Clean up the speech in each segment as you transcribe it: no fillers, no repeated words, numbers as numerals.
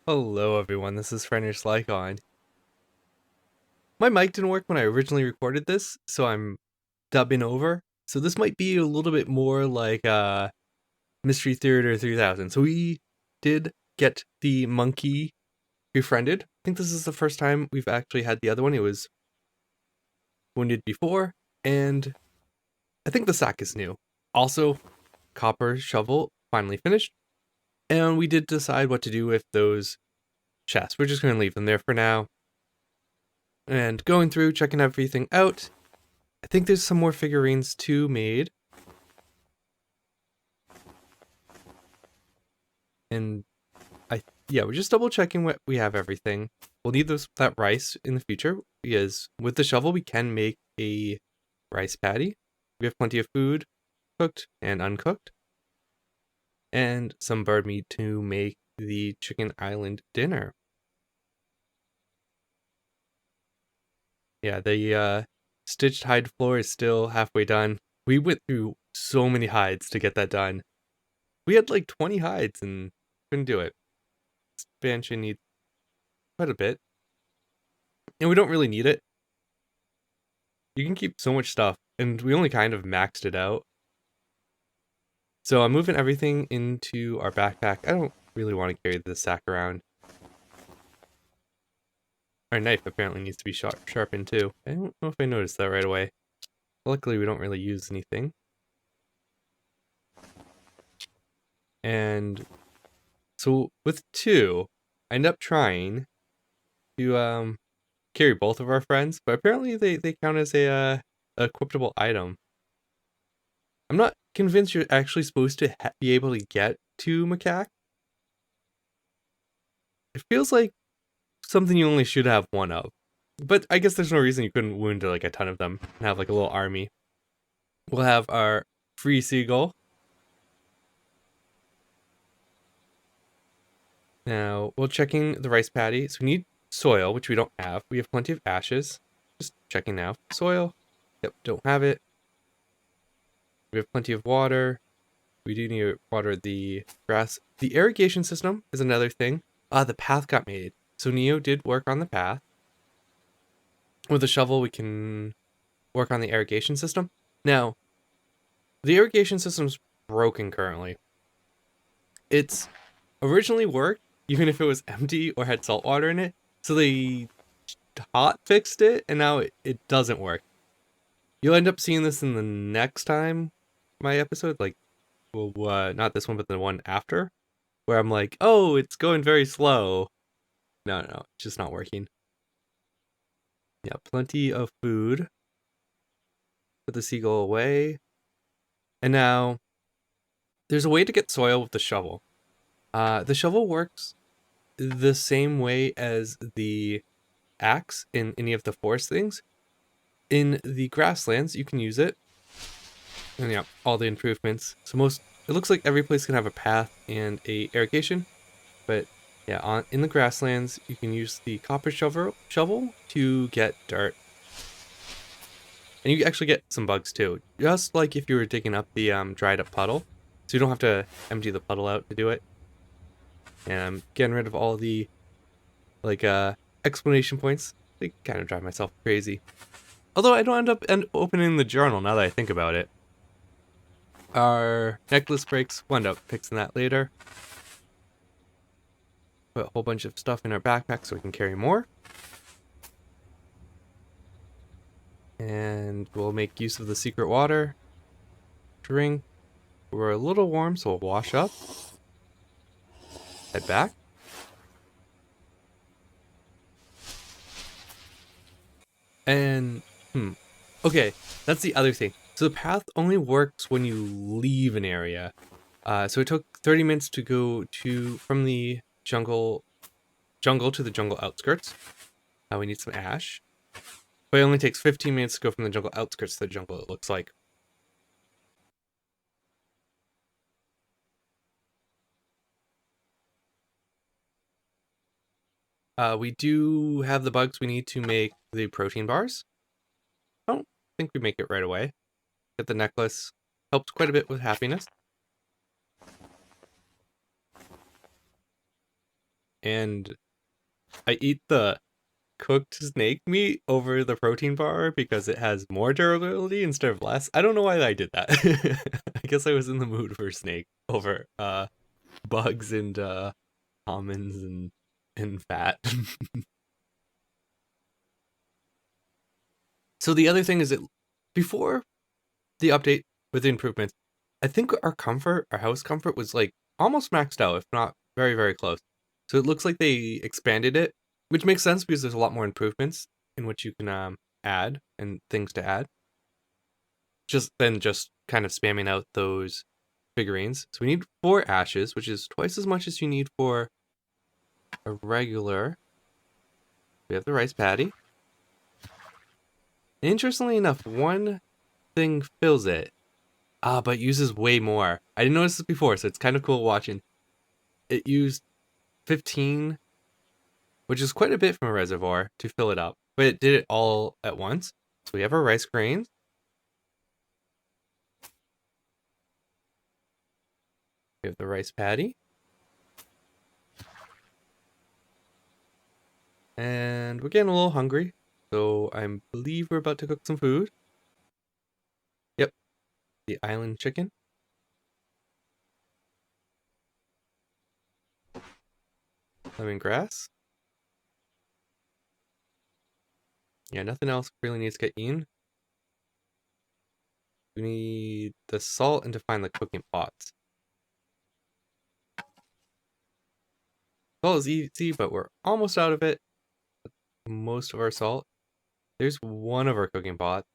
Hello everyone, this is French Lycon. My mic didn't work when I originally recorded this, so I'm dubbing over. So this might be a little bit more like Mystery Theater 3000. So we did get the monkey befriended. I think this is the first time we've actually had the other one. It was wounded before, and I think the sack is new. Also, copper shovel finally finished, and we did decide what to do with those chests. We're just going to leave them there for now. And going through, checking everything out. I think there's some more figurines too made. And yeah, we're just double checking what we have everything. We'll need that rice in the future because with the shovel we can make a rice patty. We have plenty of food, cooked and uncooked. And some bird meat to make the chicken island dinner. Yeah, the stitched hide floor is still halfway done. We went through so many hides to get that done. We had like 20 hides and couldn't do it. Expansion needs quite a bit. And we don't really need it. You can keep so much stuff, and we only kind of maxed it out. So I'm moving everything into our backpack. I don't really want to carry this sack around. Our knife apparently needs to be sharpened too. I don't know if I noticed that right away. Luckily, we don't really use anything. And so with two, I end up trying to carry both of our friends, but apparently they count as a equipable item. I'm not convinced you're actually supposed to be able to get two macaque. It feels like something you only should have one of. But I guess there's no reason you couldn't wound like a ton of them and have like a little army. We'll have our free seagull. Now, we're checking the rice patty. So we need soil, which we don't have. We have plenty of ashes. Just checking now. Soil. Yep, don't have it. We have plenty of water. We do need to water the grass. The irrigation system is another thing. The path got made. So Neo did work on the path. With a shovel, we can work on the irrigation system. Now, the irrigation system's broken currently. It's originally worked, even if it was empty or had salt water in it. So they hot fixed it, and now it doesn't work. You'll end up seeing this in the next time my episode, like, well, not this one, but the one after, where I'm like, oh, it's going very slow. No, it's just not working. Yeah, plenty of food. Put the seagull away. And now, there's a way to get soil with the shovel. The shovel works the same way as the axe in any of the forest things. In the grasslands, you can use it. And yeah, all the improvements. So it looks like every place can have a path and a irrigation. But yeah, in the grasslands, you can use the copper shovel to get dirt. And you actually get some bugs too, just like if you were digging up the dried up puddle. So you don't have to empty the puddle out to do it. And I'm getting rid of all the explanation points. They kind of drive myself crazy. Although I don't end up opening the journal now that I think about it. Our necklace breaks, we'll end up fixing that later. Put a whole bunch of stuff in our backpack so we can carry more. And we'll make use of the secret water. Drink. We're a little warm, so we'll wash up. Head back. And, okay, that's the other thing. So the path only works when you leave an area. So it took 30 minutes to go from the jungle to the jungle outskirts. We need some ash. But it only takes 15 minutes to go from the jungle outskirts to the jungle, it looks like. We do have the bugs we need to make the protein bars. I don't think we make it right away. Get the necklace. Helped quite a bit with happiness. and I eat the cooked snake meat over the protein bar because it has more durability instead of less. I don't know why I did that. I guess I was in the mood for snake over bugs and almonds and fat. So the other thing is that before the update with the improvements, I think our house comfort was like almost maxed out, if not very, very close. So it looks like they expanded it, which makes sense because there's a lot more improvements in which you can add and things to add. Just kind of spamming out those figurines. So we need 4 ashes, which is twice as much as you need for a regular. We have the rice patty. Interestingly enough, one thing fills it. But uses way more. I didn't notice this before, so it's kind of cool watching. It used 15, which is quite a bit from a reservoir to fill it up, but it did it all at once. So we have our rice grains. We have the rice patty. And we're getting a little hungry, so I believe we're about to cook some food. Yep, the island chicken. Lemongrass. Yeah, nothing else really needs to get eaten. We need the salt and to find the cooking pots. Salt is easy, but we're almost out of it. Most of our salt. There's one of our cooking pots.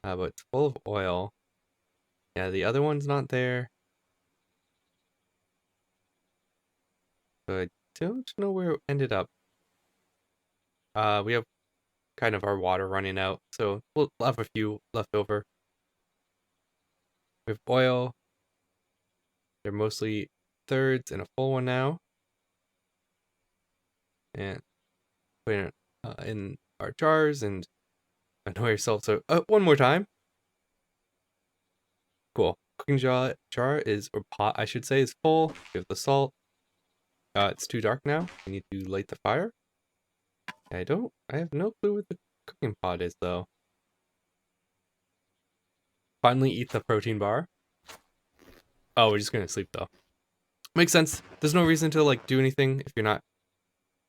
But it's full of oil. Yeah, the other one's not there. So I don't know where it ended up. We have kind of our water running out, so we'll have a few left over. We have oil. They're mostly thirds and a full one now. And putting it in our jars and annoy yourself. So one more time. Cool. Cooking jar is, or pot I should say, is full. We have the salt. It's too dark now. We need to light the fire. I have no clue what the cooking pot is though. Finally eat the protein bar. Oh, we're just gonna sleep though. Makes sense. There's no reason to like do anything if you're not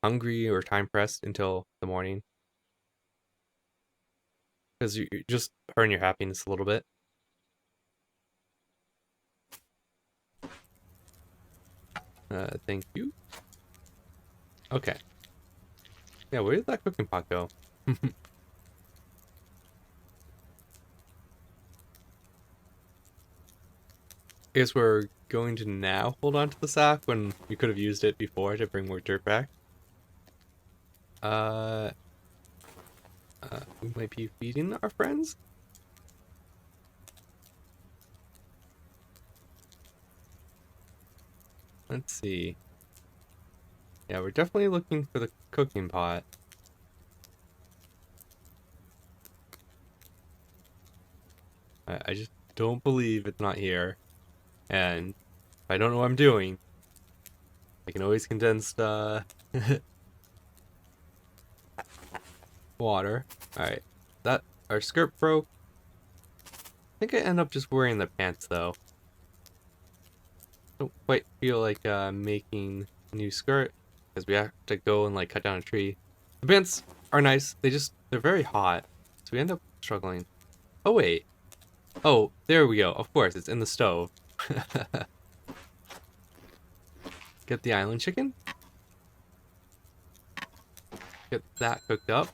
hungry or time pressed until the morning. Because you just earn your happiness a little bit. Thank you. Okay. Yeah, where did that cooking pot go? I guess we're going to now hold on to the sack when we could have used it before to bring more dirt back. We might be feeding our friends. Let's see. Yeah, we're definitely looking for the cooking pot. I just don't believe it's not here. And if I don't know what I'm doing, I can always condense water. Alright. Our skirt broke. I think I end up just wearing the pants though. Don't quite feel like making a new skirt because we have to go and like cut down a tree. The pants are nice. They're very hot. So we end up struggling. Oh wait. Oh, there we go. Of course, it's in the stove. Get the island chicken. Get that cooked up.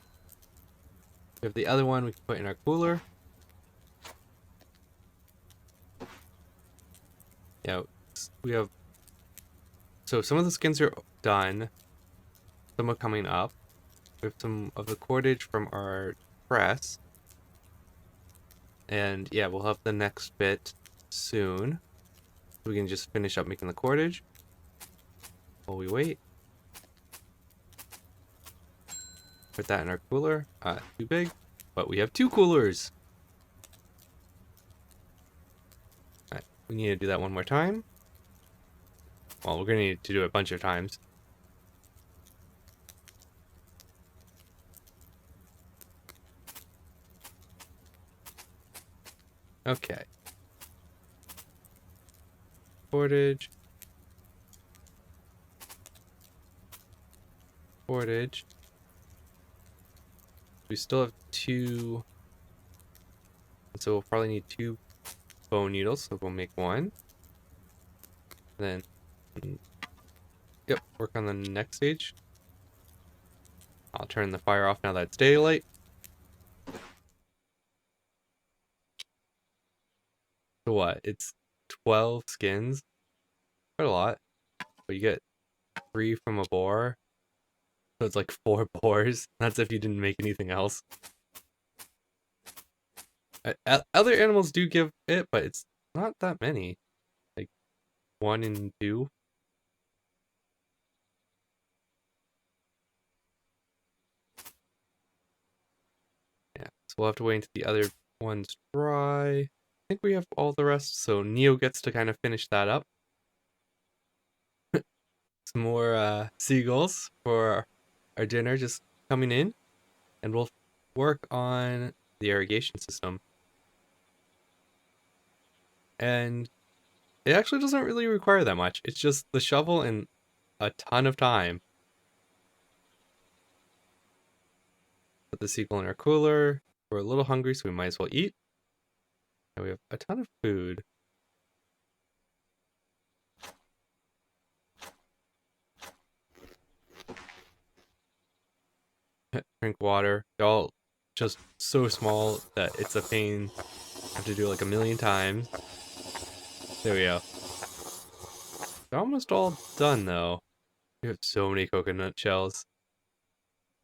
We have the other one we can put in our cooler. Yeah, we have... So some of the skins are done. Some are coming up. We have some of the cordage from our press. And yeah, we'll have the next bit soon. We can just finish up making the cordage while we wait. Put that in our cooler. Too big, but we have 2 coolers. Alright, we need to do that one more time. Well, we're gonna need to do it a bunch of times. Okay. Portage. Portage. We still have 2, so we'll probably need 2 bone needles, so we'll make 1. Then, yep, work on the next stage. I'll turn the fire off now that it's daylight. So what? It's 12 skins. Quite a lot. But you get 3 from a boar. So it's like 4 boars. That's if you didn't make anything else. Other animals do give it, but it's not that many. Like 1 and 2. Yeah, so we'll have to wait until the other ones dry. I think we have all the rest, so Neo gets to kind of finish that up. Some more seagulls for our dinner just coming in, and we'll work on the irrigation system. And it actually doesn't really require that much. It's just the shovel and a ton of time. Put the seagull in our cooler. We're a little hungry, so we might as well eat. And we have a ton of food. Drink water. They're all just so small that it's a pain. Have to do it like a million times. There we go. They're almost all done though. We have so many coconut shells.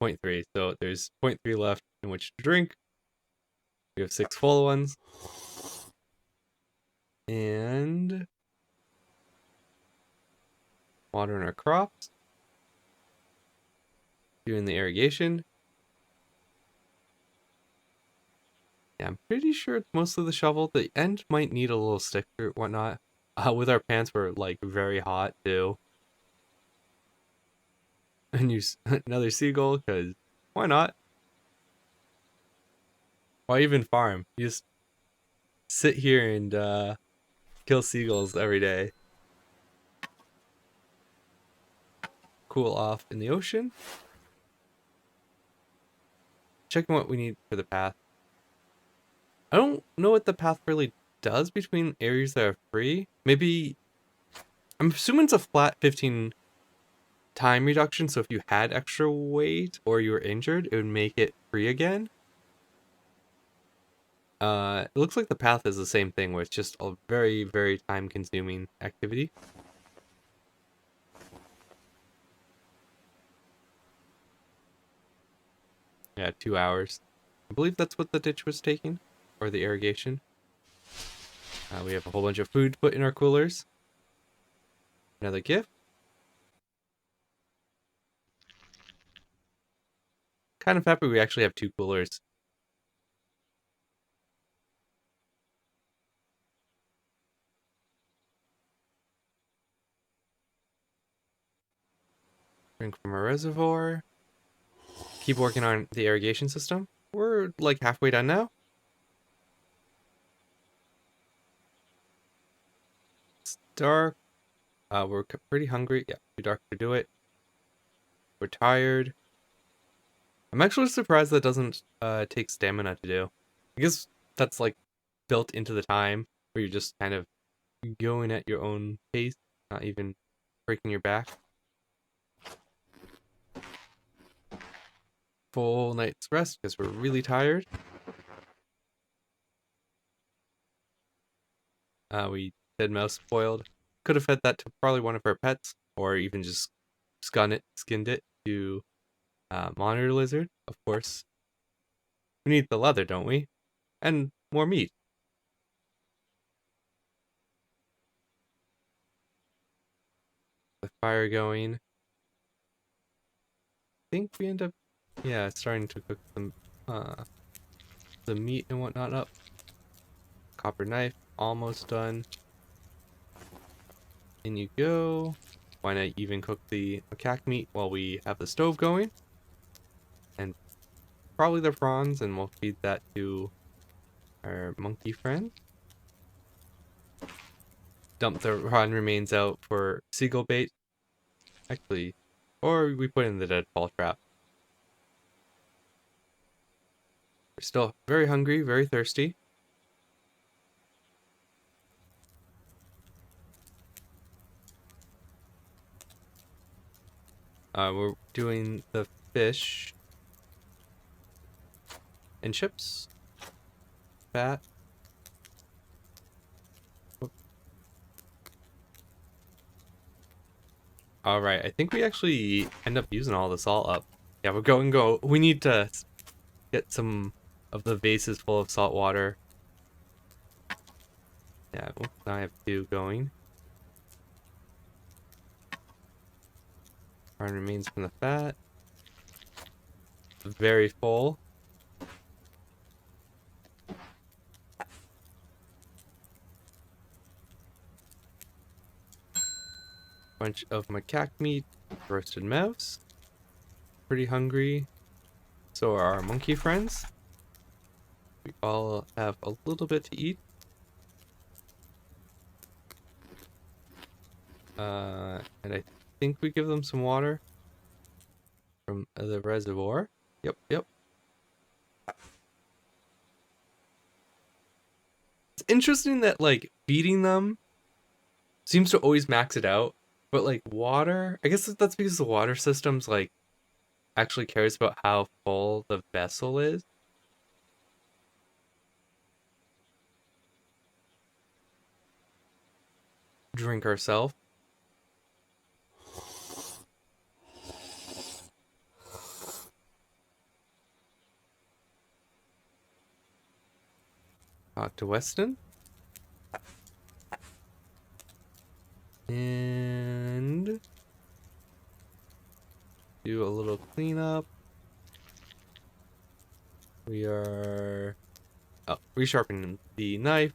0.3. So there's 0.3 left in which to drink. We have 6 full ones. And watering our crops. Doing the irrigation. Yeah, I'm pretty sure it's mostly the shovel. The end might need a little stick or whatnot. With our pants, we're like very hot too. And use another seagull, because why not? Why even farm? You just sit here and kill seagulls every day. Cool off in the ocean. Checking what we need for the path. I don't know what the path really does between areas that are free. Maybe, I'm assuming it's a flat 15 time reduction, so if you had extra weight or you were injured, it would make it free again. It looks like the path is the same thing, where it's just a very, very time-consuming activity. Yeah, 2 hours. I believe that's what the ditch was taking, or the irrigation. We have a whole bunch of food put in our coolers. Another gift. Kind of happy we actually have 2 coolers. Drink from a reservoir. Keep working on the irrigation system. We're like halfway done now. It's dark. We're pretty hungry. Yeah, too dark to do it. We're tired. I'm actually surprised that doesn't take stamina to do. I guess that's like built into the time where you're just kind of going at your own pace, not even breaking your back. Full night's rest because we're really tired. We dead mouse spoiled. Could have fed that to probably one of our pets, or even just skinned it to monitor lizard. Of course, we need the leather, don't we? And more meat. The fire going. I think we end up, yeah, starting to cook the meat and whatnot up. Copper knife, almost done. In you go. Why not even cook the macaque meat while we have the stove going? And probably the prawns, and we'll feed that to our monkey friend. Dump the prawn remains out for seagull bait. Actually, or we put in the deadfall trap. We're still very hungry, very thirsty. We're doing the fish and chips. Fat. Alright, I think we actually end up using all the salt up. Yeah, we're going go. We need to get some of the vases full of salt water. Yeah, now I have two going. Brine remains from the fat. Very full. Bunch of macaque meat, roasted mouse. Pretty hungry. So are our monkey friends. We all have a little bit to eat. And I think we give them some water from the reservoir. Yep. It's interesting that like feeding them seems to always max it out, but like water, I guess that's because the water system's like actually cares about how full the vessel is. Drink ourselves. Talk to Weston. And do a little cleanup. We are resharpening the knife.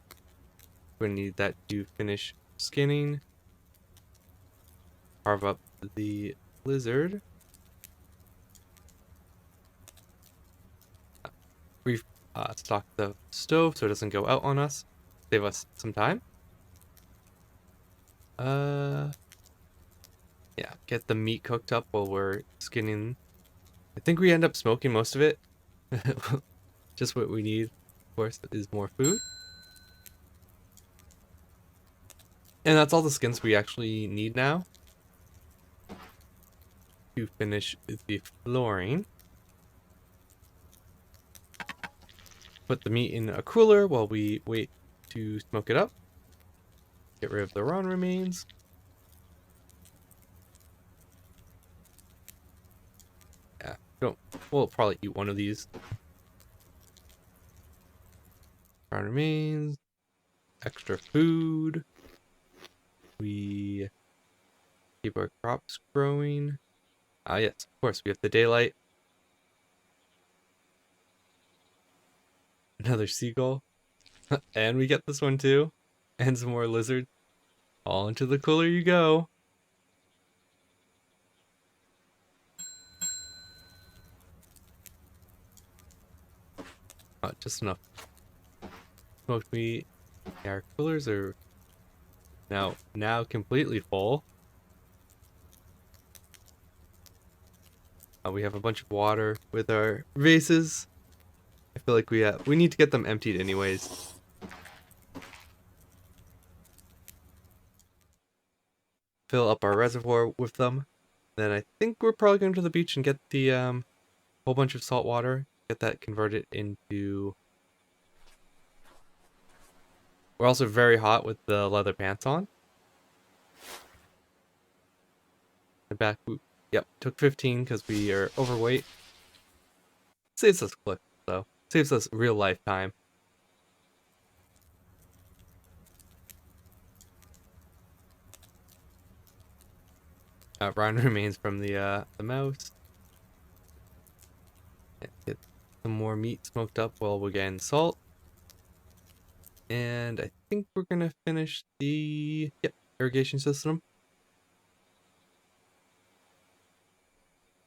We're gonna need that to finish skinning. Carve up the lizard. Stock the stove so it doesn't go out on us. Save us some time. Yeah, get the meat cooked up while we're skinning. I think we end up smoking most of it. Just what we need, of course, is more food. And that's all the skins we actually need now to finish the flooring. Put the meat in a cooler while we wait to smoke it up. Get rid of the raw remains. Yeah, we'll probably eat one of these. Raw remains. Extra food. We keep our crops growing. Ah, yes, of course, we have the daylight. Another seagull. And we get this one too. And some more lizards. All into the cooler you go. Just enough smoked meat. Yeah, our coolers are now completely full. We have a bunch of water with our vases. I feel like we need to get them emptied anyways. Fill up our reservoir with them. Then I think we're probably going to the beach and get the whole bunch of salt water. Get that converted into. We're also very hot with the leather pants on. The back boot. Yep, took 15 because we are overweight. Saves us click though. Saves us real life time. Brine remains from the mouse. Get some more meat smoked up while we're getting salt. And I think we're gonna finish the irrigation system.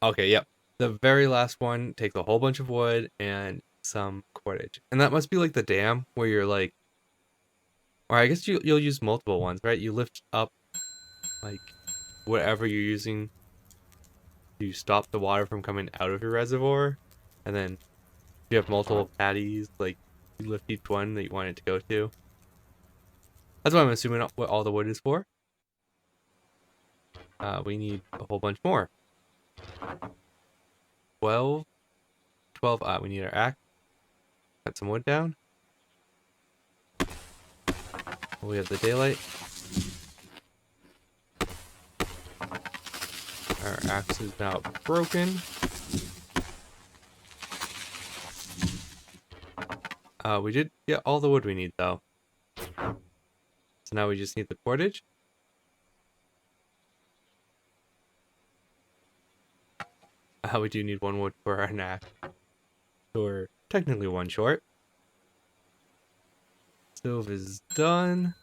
Okay, yep. The very last one takes a whole bunch of wood and some cordage. And that must be like the dam where you're like, or I guess you'll use multiple ones, right? You lift up like whatever you're using to stop the water from coming out of your reservoir. And then you have multiple patties, like you lift each one that you want it to go to. That's what I'm assuming what all the wood is for. We need a whole bunch more. 12. 12. We need our axe. Cut some wood down. We have the daylight. Our axe is now broken. We did get all the wood we need though. So now we just need the cordage. We do need one wood for our knack. So we're technically one short. Stove is done.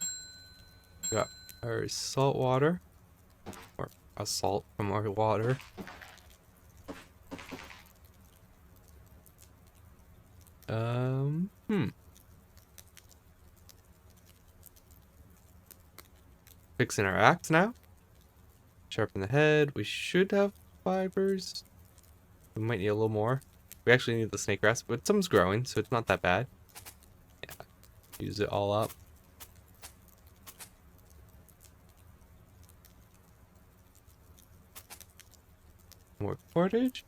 We got our salt water. Or a salt from our water. Fixing our axe now. Sharpen the head. We should have fibers. We might need a little more. We actually need the snake grass, but some's growing, so it's not that bad. Yeah, use it all up. More cordage.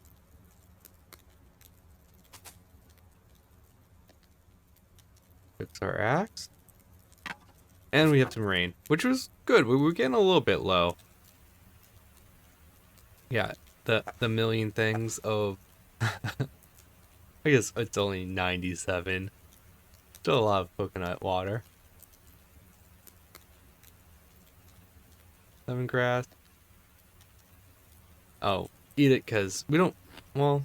Fix our axe. And we have some rain, which was good. We were getting a little bit low. Yeah, the million things of I guess it's only 97. Still a lot of coconut water. Lemongrass. Oh, eat it because we don't. Well,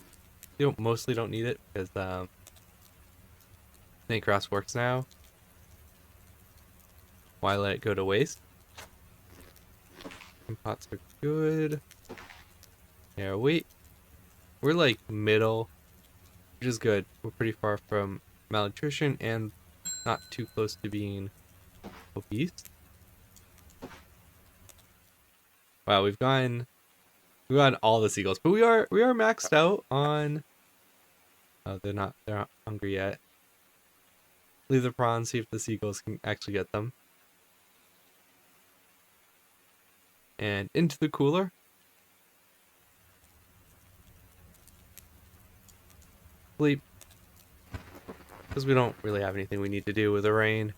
mostly don't need it because snake grass works now. Why let it go to waste? Some pots are good. Yeah, we're like middle, which is good. We're pretty far from malnutrition and not too close to being obese. Wow, we've gotten all the seagulls, but we are maxed out on. Oh, they're not hungry yet. Leave the prawns, see if the seagulls can actually get them. And into the cooler. Sleep. Because we don't really have anything we need to do with the rain.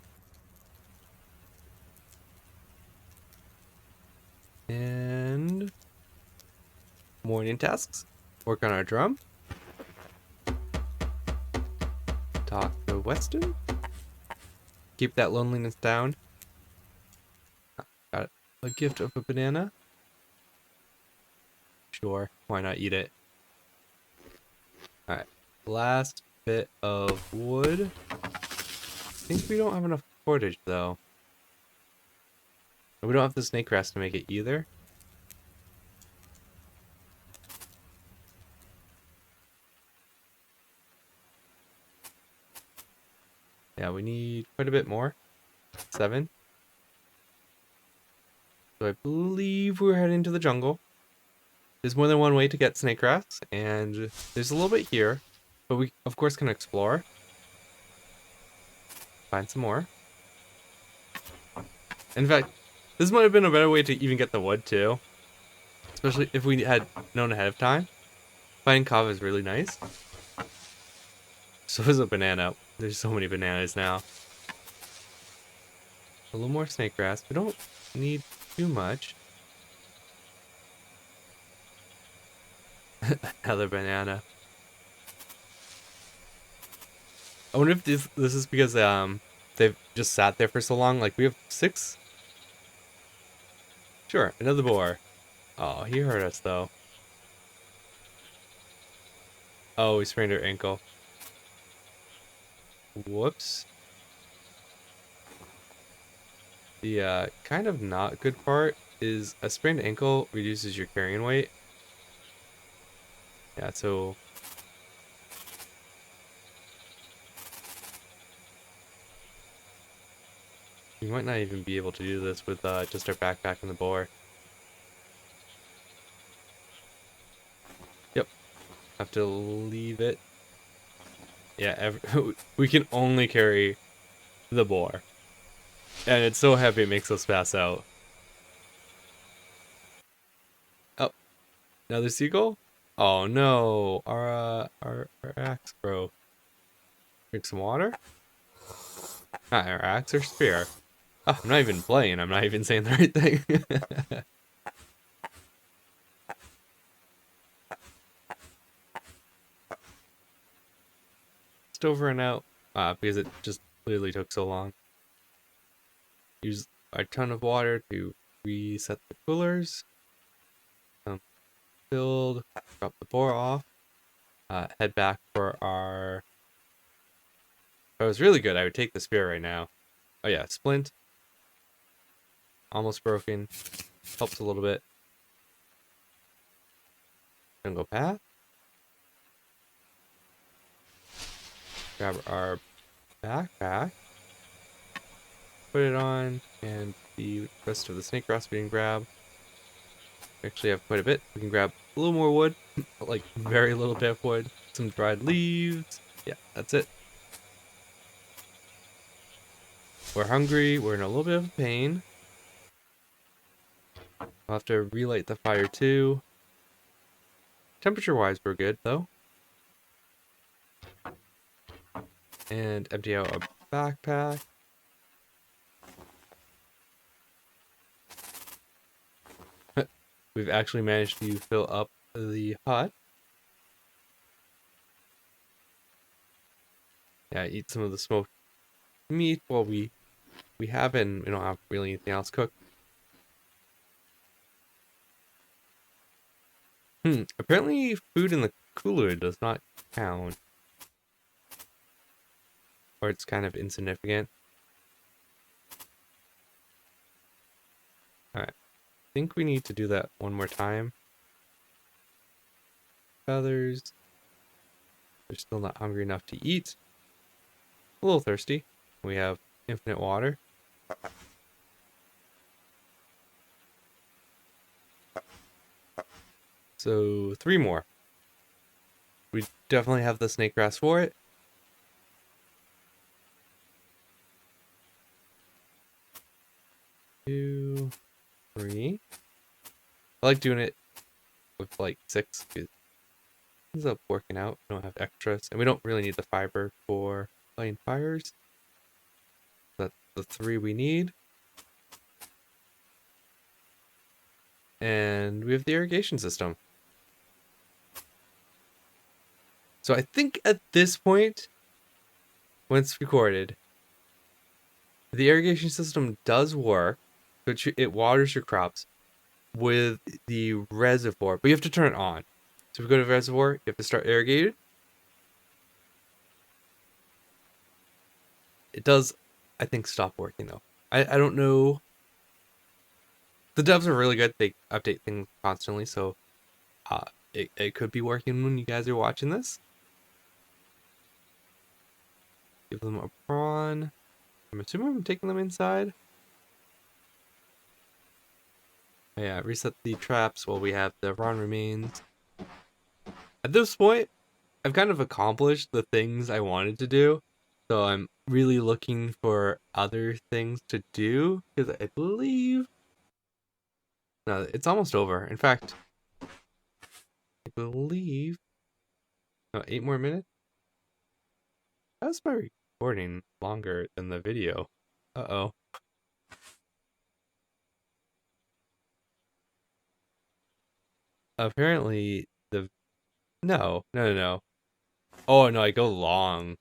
And morning tasks. Work on our drum. Talk to Weston. Keep that loneliness down. Got a gift of a banana. Sure, why not eat it? Alright, last bit of wood. I think we don't have enough cordage though. We don't have the snake grass to make it either. Yeah, we need quite a bit more. 7. So I believe we're heading to the jungle. There's more than one way to get snake grass, and there's a little bit here, but we of course can explore. Find some more. In fact, this might have been a better way to even get the wood too. Especially if we had known ahead of time. Finding kava is really nice. So is a banana. There's so many bananas now. A little more snake grass. We don't need too much. Another banana. I wonder if this is because they've just sat there for so long. Like we have 6. Sure, another boar. Oh, he hurt us though. Oh, we sprained our ankle. Whoops. The kind of not good part is a sprained ankle reduces your carrying weight. Yeah, so we might not even be able to do this with just our backpack and the boar. Yep, have to leave it. Yeah, we can only carry the boar. And it's so heavy it makes us pass out. Oh, another seagull? Oh no, our axe broke. Drink some water? Not our axe, our spear. Oh, I'm not even playing, I'm not even saying the right thing. Just over and out. Because it just clearly took so long. Use a ton of water to reset the coolers. Filled, drop the boar off. Head back for our... If I was really good, I would take the spear right now. Oh yeah, splint. Almost broken. Helps a little bit. Gonna go path. Grab our backpack. Put it on. And the rest of the snake grass we can grab. We actually have quite a bit. We can grab a little more wood. Like very little bit of wood. Some dried leaves. Yeah, that's it. We're hungry. We're in a little bit of pain. I'll have to relight the fire too. Temperature-wise, we're good though. And empty out a backpack. We've actually managed to fill up the hut. Yeah, eat some of the smoked meat while we have it, and we don't have really anything else cooked. Apparently food in the cooler does not count. Or it's kind of insignificant. Alright. I think we need to do that one more time. Feathers. They're still not hungry enough to eat. A little thirsty. We have infinite water. So 3 more. We definitely have the snake grass for it. 2, 3. I like doing it with like 6 because it ends up working out. We don't have extras, and we don't really need the fiber for lighting fires. That's the 3 we need. And we have the irrigation system. So I think at this point, when it's recorded, the irrigation system does work. It waters your crops with the reservoir, but you have to turn it on. So if we go to the reservoir, you have to start irrigated. It does, I think, stop working though. I don't know. The devs are really good. They update things constantly, so it could be working when you guys are watching this. Give them a prawn. I'm assuming I'm taking them inside. Oh, yeah, reset the traps while we have the prawn remains. At this point, I've kind of accomplished the things I wanted to do. So I'm really looking for other things to do because I believe... No, it's almost over. In fact, I believe... No, 8 more minutes? How's my recording longer than the video? Uh-oh. Apparently, the... No. Oh, no, I go long.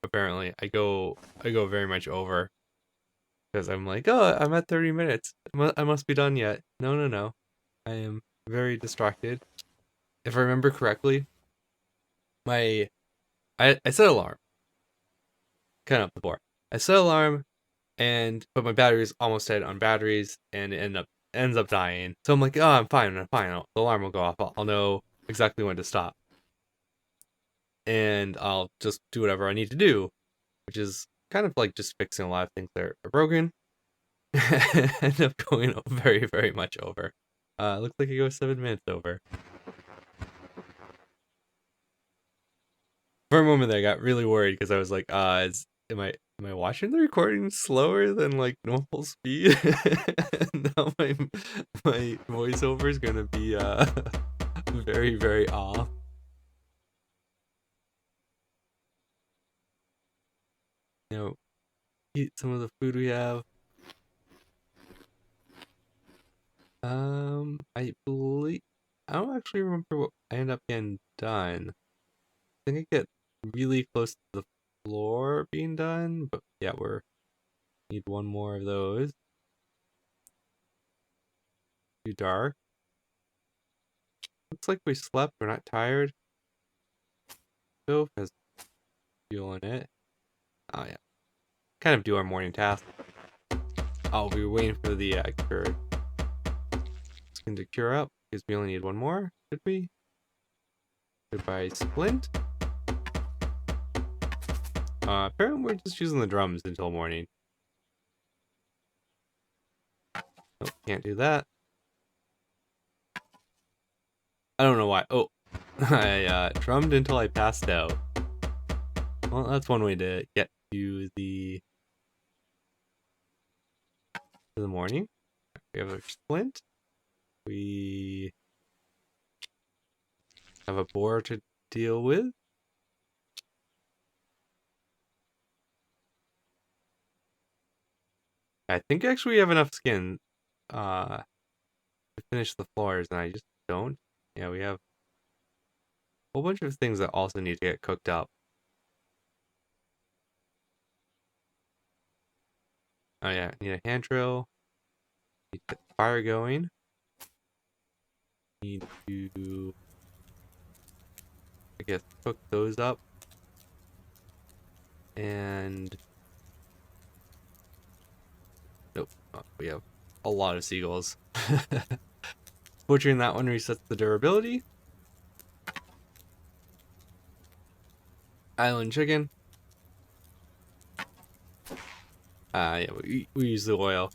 Apparently, I go very much over. Because I'm like, oh, I'm at 30 minutes. I must be done yet. No. I am very distracted. If I remember correctly, I set alarm. Kind of up the board. I set alarm, but my battery's almost dead on batteries, and it ends up dying. So I'm like, oh, I'm fine. The alarm will go off. I'll know exactly when to stop. And I'll just do whatever I need to do, which is kind of like just fixing a lot of things that are broken. End up going very, very much over. Looks like it goes 7 minutes over. For a moment there, I got really worried because I was like, am I watching the recording slower than like normal speed? Now my voiceover is gonna be very, very off. You know, eat some of the food we have. I believe I don't actually remember what I end up getting done. I think I get really close to the floor being done, but yeah, we're need one more of those. Too dark. Looks like we slept. We're not tired. Stove has fuel in it. Oh yeah, kind of do our morning task. Oh, we were waiting for the cure skin to cure up because we only need one more. Should we? Goodbye, splint. Apparently we're just using the drums until morning. Nope, can't do that. I don't know why. Oh, I drummed until I passed out. Well, that's one way to get to the morning. We have a splint. We have a boar to deal with. I think actually we have enough skin to finish the floors, and I just don't. Yeah, we have a whole bunch of things that also need to get cooked up. Oh yeah, need a hand drill. Need to get the fire going. Need to, I guess, cook those up. And nope, we have a lot of seagulls. Butchering that one resets the durability. Island chicken. Yeah, we use the oil.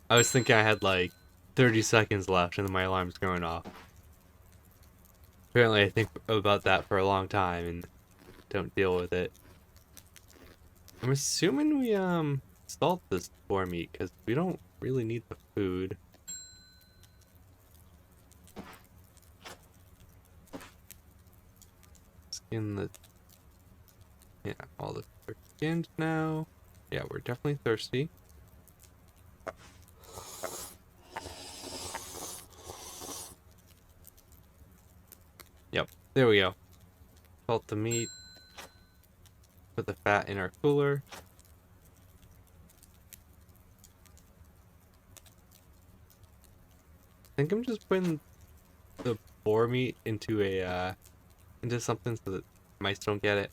I was thinking I had like 30 seconds left and then my alarm's going off. Apparently I think about that for a long time and don't deal with it. I'm assuming we salt this boar meat because we don't really need the food. Skin the, yeah, all the are skinned now. Yeah, we're definitely thirsty. Yep, there we go. Salt the meat. Put the fat in our cooler. I think I'm just putting the boar meat into a into something so that mice don't get it.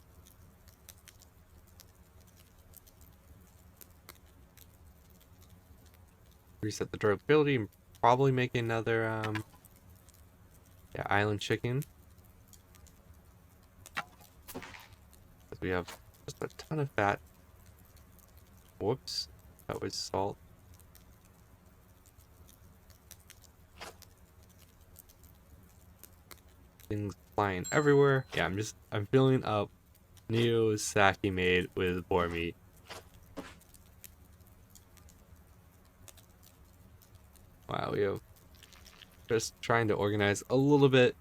Reset the durability and probably make another yeah, island chicken. Because we have just a ton of fat. Whoops, that was salt. Things flying everywhere. Yeah, I'm filling up new sake made with boar meat. Wow, we have just trying to organize a little bit.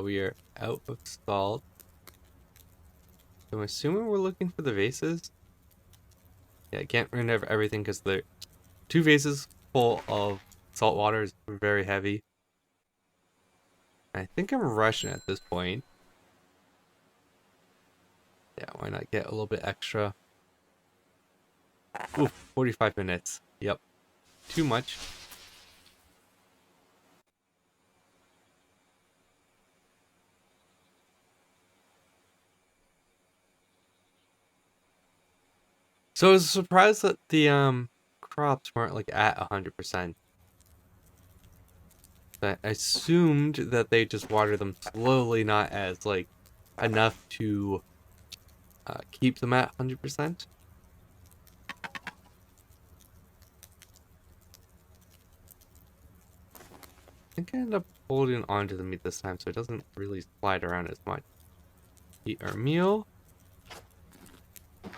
We are out of salt. I'm assuming we're looking for the vases. Yeah, I can't remember everything because the 2 vases full of salt water is very heavy. I think I'm rushing at this point. Yeah, why not get a little bit extra? Ooh, 45 minutes. Yep, too much. So I was surprised that the crops weren't like at 100%. I assumed that they just water them slowly, not as like enough to keep them at 100%. I think I end up holding onto the meat this time so it doesn't really slide around as much. Eat our meal.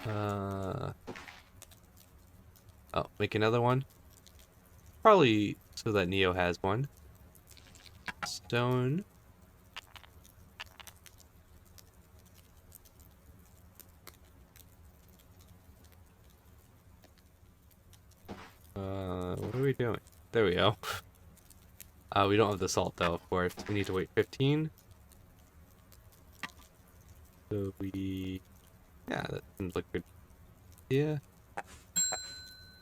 Oh, make another one. Probably so that Neo has one. Stone. What are we doing? There we go. We don't have the salt though, of course. We need to wait 15. So yeah, that seems like a good idea.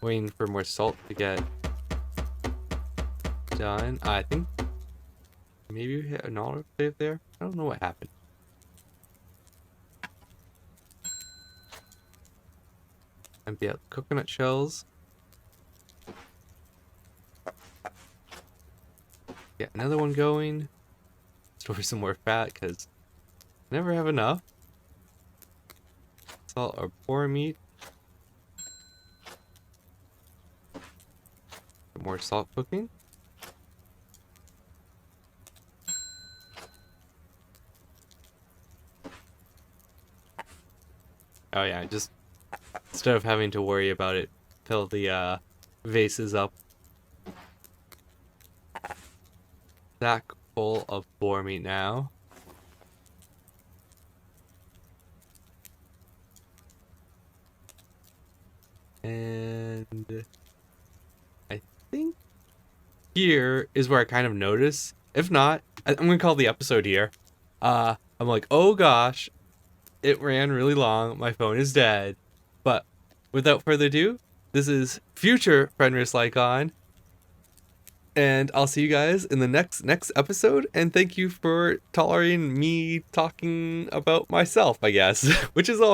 Waiting for more salt to get done. I think maybe we hit an autosave there. I don't know what happened. Empty out the coconut shells. Get another one going. Store some more fat because never have enough. Salt or boar meat. More salt cooking. Oh yeah, just instead of having to worry about it, fill the vases up. Sack full of boar meat now. And I think here is where I kind of notice. If not, I'm gonna call the episode here. I'm like, oh gosh, it ran really long. My phone is dead. But without further ado, this is future Fenris Lycon. And I'll see you guys in the next episode. And thank you for tolerating me talking about myself, I guess, which is all